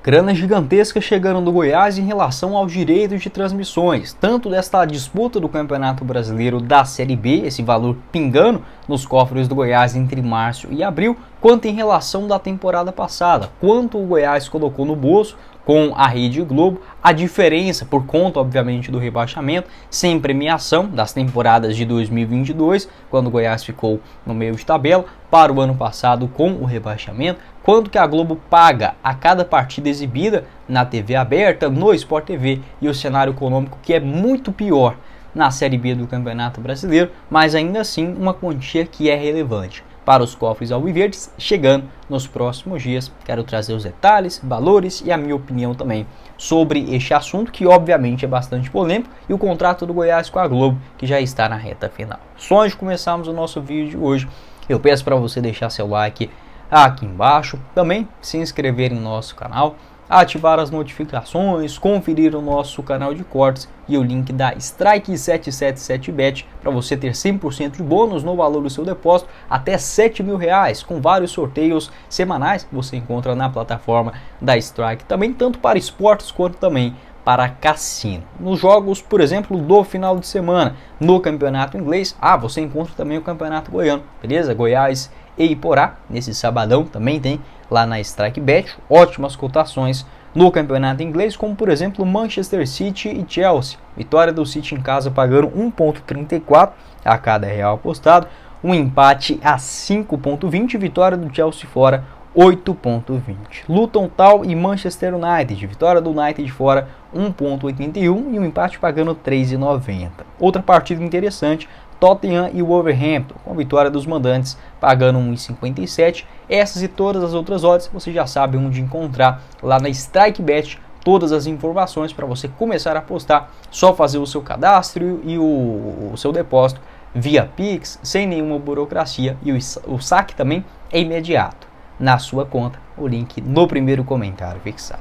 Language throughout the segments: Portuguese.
Grana gigantesca chegando do Goiás em relação aos direitos de transmissões, tanto desta disputa do Campeonato Brasileiro da Série B, esse valor pingando nos cofres do Goiás entre março e abril, quanto em relação da temporada passada, quanto o Goiás colocou no bolso com a Rede Globo, a diferença por conta, obviamente, do rebaixamento, sem premiação das temporadas de 2022, quando o Goiás ficou no meio de tabela, para o ano passado com o rebaixamento, quanto que a Globo paga a cada partida exibida na TV aberta, no Sport TV, e o cenário econômico que é muito pior na Série B do Campeonato Brasileiro, mas ainda assim uma quantia que é relevante para os cofres alviverdes, chegando nos próximos dias. Quero trazer os detalhes, valores e a minha opinião também sobre este assunto, que obviamente é bastante polêmico, e o contrato do Goiás com a Globo, que já está na reta final. Só antes de começarmos o nosso vídeo de hoje, eu peço para você deixar seu like aqui embaixo, também se inscrever em nosso canal, ativar as notificações, conferir o nosso canal de cortes e o link da Strike777Bet para você ter 100% de bônus no valor do seu depósito até R$7.000, com vários sorteios semanais que você encontra na plataforma da Strike, também tanto para esportes quanto também para cassino. Nos jogos, por exemplo, do final de semana, no campeonato inglês, você encontra também o campeonato goiano, beleza? Goiás e Iporá, nesse sabadão também tem lá na StrikeBet, ótimas cotações no campeonato inglês, como por exemplo Manchester City e Chelsea. Vitória do City em casa pagando 1,34 a cada real apostado, um empate a 5,20, vitória do Chelsea fora 8,20. Luton Town e Manchester United, vitória do United fora 1,81 e um empate pagando 3,90. Outra partida interessante, Tottenham e Wolverhampton, com a vitória dos mandantes pagando 1,57. Essas e todas as outras odds você já sabe onde encontrar lá na StrikeBet, todas as informações para você começar a apostar. Só fazer o seu cadastro e o seu depósito via Pix, sem nenhuma burocracia, e o saque também é imediato na sua conta, o link no primeiro comentário fixado.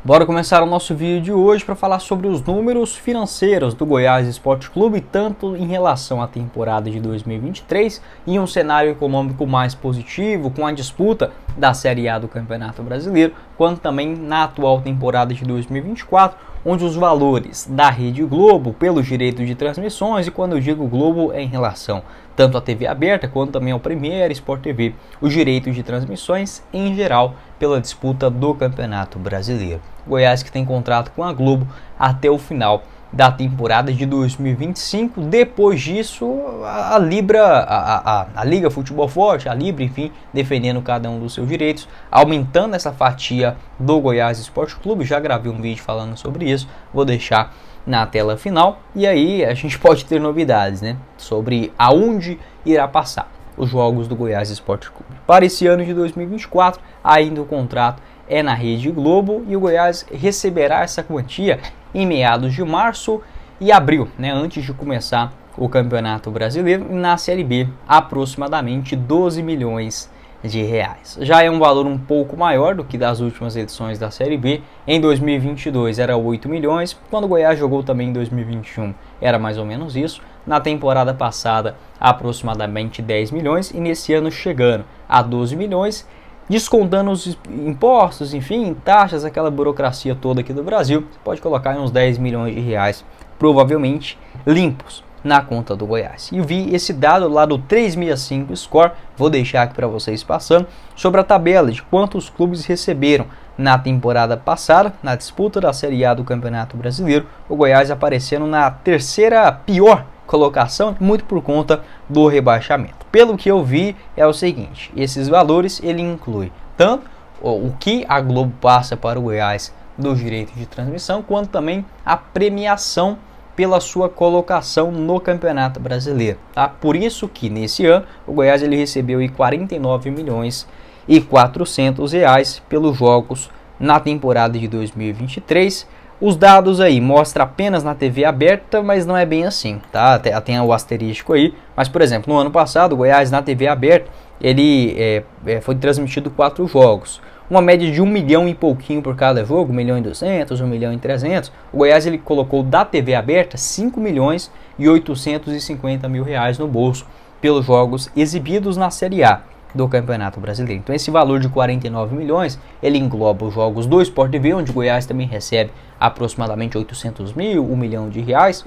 Bora começar o nosso vídeo de hoje para falar sobre os números financeiros do Goiás Esporte Clube, tanto em relação à temporada de 2023 e um cenário econômico mais positivo com a disputa da Série A do Campeonato Brasileiro, quanto também na atual temporada de 2024, onde os valores da Rede Globo pelos direitos de transmissões, e quando eu digo Globo é em relação tanto à TV aberta quanto também ao Premier Sport TV, os direitos de transmissões em geral pela disputa do Campeonato Brasileiro. Goiás que tem contrato com a Globo até o final da temporada de 2025. Depois disso, a Liga Futebol Forte, a Libra, enfim, defendendo cada um dos seus direitos, aumentando essa fatia do Goiás Esporte Clube. Já gravei um vídeo falando sobre isso, vou deixar na tela final, e aí a gente pode ter novidades, né, sobre aonde irá passar os jogos do Goiás Esporte Clube. Para esse ano de 2024, ainda o contrato é na Rede Globo e o Goiás receberá essa quantia em meados de março e abril, né, antes de começar o Campeonato Brasileiro, e na Série B aproximadamente 12 milhões de reais. Já é um valor um pouco maior do que das últimas edições da Série B. Em 2022 era 8 milhões, quando o Goiás jogou também em 2021 era mais ou menos isso. Na temporada passada aproximadamente 10 milhões e nesse ano chegando a 12 milhões, descontando os impostos, enfim, taxas, aquela burocracia toda aqui do Brasil, você pode colocar uns 10 milhões de reais provavelmente limpos na conta do Goiás. E vi esse dado lá do 365 Score, vou deixar aqui para vocês passando, sobre a tabela de quantos clubes receberam na temporada passada, na disputa da Série A do Campeonato Brasileiro, o Goiás aparecendo na terceira pior colocação, muito por conta do rebaixamento. Pelo que eu vi é o seguinte, esses valores ele inclui tanto o que a Globo passa para o Goiás dos direitos de transmissão, quanto também a premiação pela sua colocação no Campeonato Brasileiro, tá? Por isso que nesse ano o Goiás ele recebeu 49 milhões e 400 reais pelos jogos na temporada de 2023. Os dados aí mostram apenas na TV aberta, mas não é bem assim, tá? Tem o asterístico aí, mas por exemplo, no ano passado o Goiás na TV aberta ele foi transmitido 4 jogos. Uma média de 1 milhão e pouquinho por cada jogo, 1 milhão e 200, 1 milhão e 300. O Goiás ele colocou da TV aberta 5 milhões e 850 mil reais no bolso pelos jogos exibidos na Série A. do Campeonato Brasileiro. Então esse valor de 49 milhões, ele engloba os jogos do Sport TV, onde o Goiás também recebe aproximadamente 800 mil, R$1 milhão,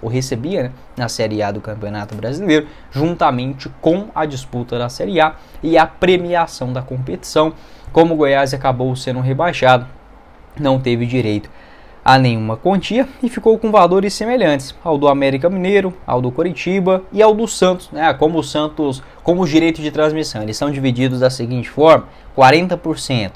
ou recebia, né, na Série A do Campeonato Brasileiro, juntamente com a disputa da Série A e a premiação da competição. Como o Goiás acabou sendo rebaixado, não teve direito a nenhuma quantia e ficou com valores semelhantes ao do América Mineiro, ao do Coritiba e ao do Santos, né? Como o Santos, como os direitos de transmissão, eles são divididos da seguinte forma: 40%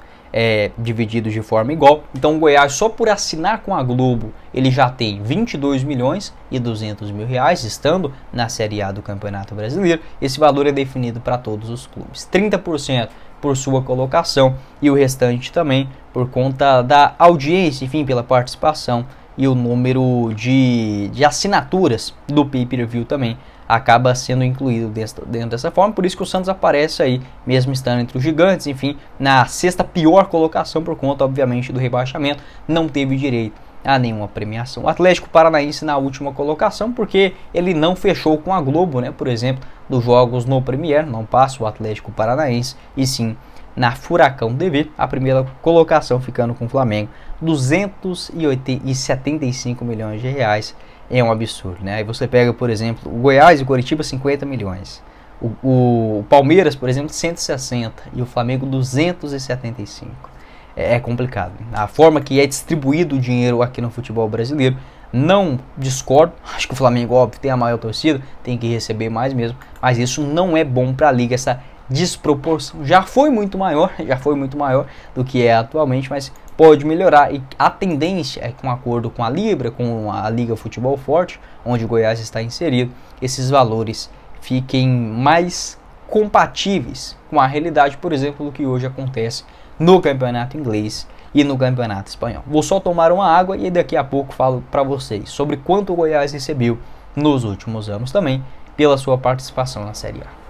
divididos de forma igual. Então o Goiás, só por assinar com a Globo, ele já tem 22 milhões e 200 mil reais, estando na Série A do Campeonato Brasileiro. Esse valor é definido para todos os clubes, 30% por sua colocação e o restante também por conta da audiência, enfim, pela participação, e o número de assinaturas do pay-per-view também acaba sendo incluído dentro dessa forma. Por isso que o Santos aparece aí, mesmo estando entre os gigantes, enfim, na sexta pior colocação, por conta, obviamente, do rebaixamento, não teve direito a nenhuma premiação. O Atlético Paranaense na última colocação, porque ele não fechou com a Globo, né, por exemplo, dos jogos no Premier, não passa o Atlético Paranaense, e sim na Furacão TV, a primeira colocação ficando com o Flamengo, 275 milhões de reais, é um absurdo, né? Aí você pega, por exemplo, o Goiás e o Coritiba, 50 milhões, o Palmeiras, por exemplo, 160, e o Flamengo 275. É complicado, né? A forma que é distribuído o dinheiro aqui no futebol brasileiro, não discordo, acho que o Flamengo, óbvio, tem a maior torcida, tem que receber mais mesmo, mas isso não é bom para a liga, essa desproporção já foi muito maior do que é atualmente, mas pode melhorar, e a tendência é, com acordo com a Libra, com a Liga Futebol Forte, onde o Goiás está inserido, esses valores fiquem mais compatíveis com a realidade, por exemplo, do que hoje acontece no campeonato inglês e no campeonato espanhol. Vou só tomar uma água e daqui a pouco falo para vocês sobre quanto o Goiás recebeu nos últimos anos também pela sua participação na Série A.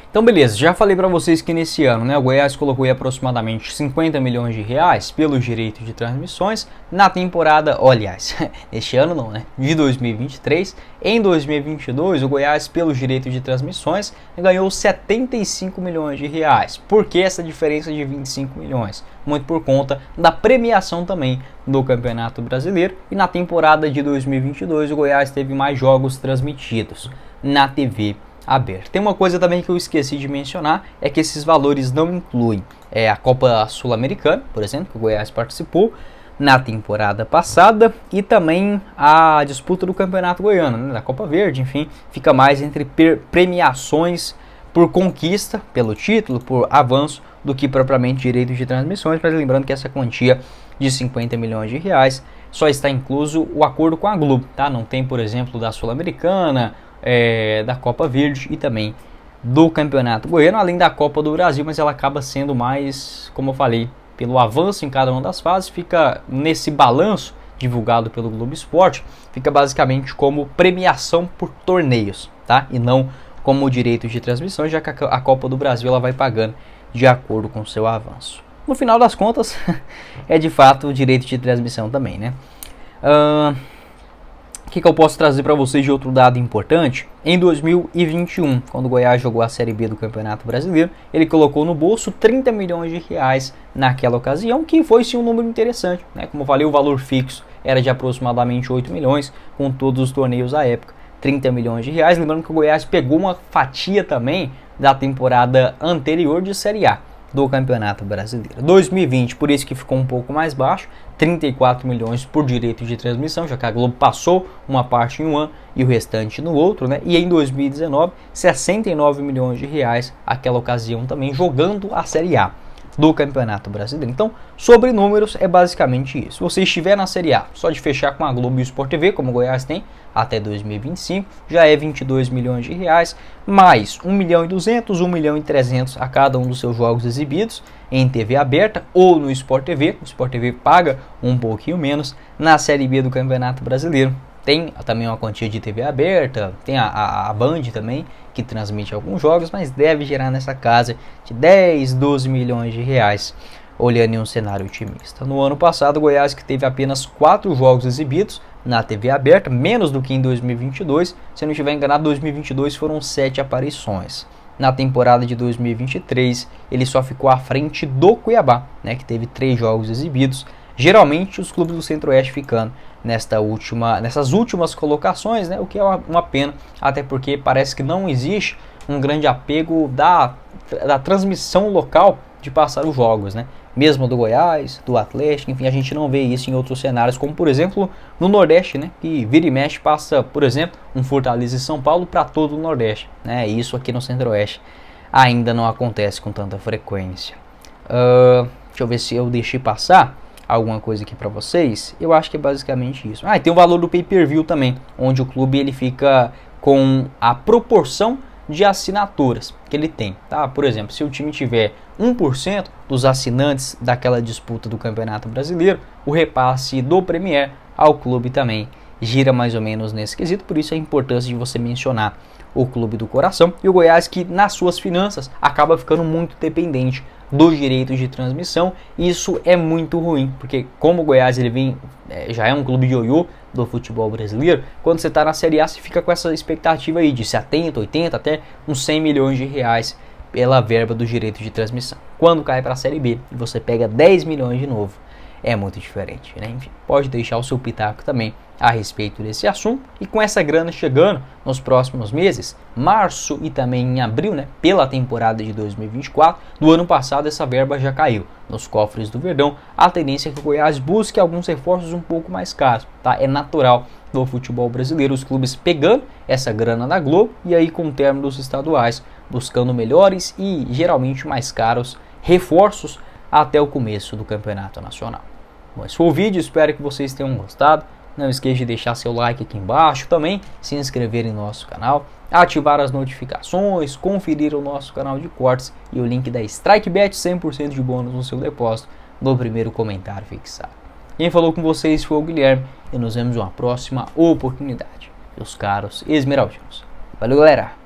Então beleza, já falei para vocês que nesse ano, né, o Goiás colocou aí aproximadamente 50 milhões de reais pelos direitos de transmissões na temporada, aliás, neste ano não, né, de 2023. Em 2022, o Goiás, pelos direitos de transmissões, ganhou 75 milhões de reais. Por que essa diferença de 25 milhões? Muito por conta da premiação também do Campeonato Brasileiro, e na temporada de 2022 o Goiás teve mais jogos transmitidos na TV aberto. Tem uma coisa também que eu esqueci de mencionar, é que esses valores não incluem a Copa Sul-Americana, por exemplo, que o Goiás participou na temporada passada, e também a disputa do Campeonato Goiano, né, da Copa Verde, enfim, fica mais entre premiações por conquista, pelo título, por avanço, do que propriamente direitos de transmissões. Mas lembrando que essa quantia de 50 milhões de reais só está incluso o acordo com a Globo, tá? Não tem, por exemplo, da Sul-Americana, da Copa Verde e também do Campeonato Goiano, além da Copa do Brasil, mas ela acaba sendo mais, como eu falei, pelo avanço em cada uma das fases, fica nesse balanço divulgado pelo Globo Esporte, fica basicamente como premiação por torneios, tá? E não como direito de transmissão, já que a Copa do Brasil ela vai pagando de acordo com o seu avanço. No final das contas, é de fato o direito de transmissão também, né? O que eu posso trazer para vocês de outro dado importante? Em 2021, quando o Goiás jogou a Série B do Campeonato Brasileiro, ele colocou no bolso 30 milhões de reais naquela ocasião, que foi sim um número interessante, né? Como eu falei, o valor fixo era de aproximadamente 8 milhões, com todos os torneios à época, 30 milhões de reais. Lembrando que o Goiás pegou uma fatia também da temporada anterior de Série A do Campeonato Brasileiro. 2020, por isso que ficou um pouco mais baixo, 34 milhões por direito de transmissão, já que a Globo passou uma parte em um ano e o restante no outro, né? E em 2019, 69 milhões de reais, aquela ocasião também, jogando a Série A do Campeonato Brasileiro. Então, sobre números, é basicamente isso. Se você estiver na Série A, só de fechar com a Globo e o Sport TV, como o Goiás tem, até 2025, já é 22 milhões de reais, mais 1 milhão e 200, 1 milhão e 300 a cada um dos seus jogos exibidos em TV aberta ou no Sport TV. O Sport TV paga um pouquinho menos. Na Série B do Campeonato Brasileiro tem também uma quantia de TV aberta, tem a Band também, que transmite alguns jogos, mas deve gerar nessa casa de 10, 12 milhões de reais, olhando em um cenário otimista. No ano passado, o Goiás, que teve apenas 4 jogos exibidos na TV aberta, menos do que em 2022, se eu não estiver enganado, 2022 foram 7 aparições na temporada de 2023 ele só ficou à frente do Cuiabá, né, que teve 3 jogos exibidos. Geralmente os clubes do Centro-Oeste ficando nessas últimas colocações, né, o que é uma pena, até porque parece que não existe um grande apego da transmissão local de passar os jogos, né? Mesmo do Goiás, do Atlético, enfim, a gente não vê isso em outros cenários, como por exemplo no Nordeste, né? Que vira e mexe passa, por exemplo, um Fortaleza e São Paulo para todo o Nordeste, né? Isso aqui no Centro-Oeste ainda não acontece com tanta frequência. Deixa eu ver se eu deixei passar alguma coisa aqui para vocês. Eu acho que é basicamente isso. E tem o valor do pay-per-view também, onde o clube ele fica com a proporção de assinaturas que ele tem, tá? Por exemplo, se o time tiver 1% dos assinantes daquela disputa do Campeonato Brasileiro, o repasse do Premier ao clube também gira mais ou menos nesse quesito, por isso a importância de você mencionar o clube do coração. E o Goiás, que nas suas finanças acaba ficando muito dependente dos direitos de transmissão. Isso é muito ruim, porque como o Goiás ele já é um clube de ioiô do futebol brasileiro, quando você está na Série A, você fica com essa expectativa aí de 70, 80, até uns 100 milhões de reais pela verba do direito de transmissão. Quando cai para a Série B e você pega 10 milhões de novo, é muito diferente, né? Enfim, pode deixar o seu pitaco também a respeito desse assunto. E com essa grana chegando nos próximos meses, março e também em abril, né, pela temporada de 2024, do ano passado essa verba já caiu nos cofres do Verdão. A tendência é que o Goiás busque alguns reforços um pouco mais caros, tá? É natural do futebol brasileiro os clubes pegando essa grana da Globo e aí com o término dos estaduais buscando melhores e geralmente mais caros reforços até o começo do campeonato nacional. Bom, esse foi o vídeo, espero que vocês tenham gostado. Não esqueça de deixar seu like aqui embaixo, também se inscrever em nosso canal, ativar as notificações, conferir o nosso canal de cortes e o link da StrikeBet, 100% de bônus no seu depósito, no primeiro comentário fixado. Quem falou com vocês foi o Guilherme e nos vemos em uma próxima oportunidade, meus caros esmeraldinos. Valeu, galera!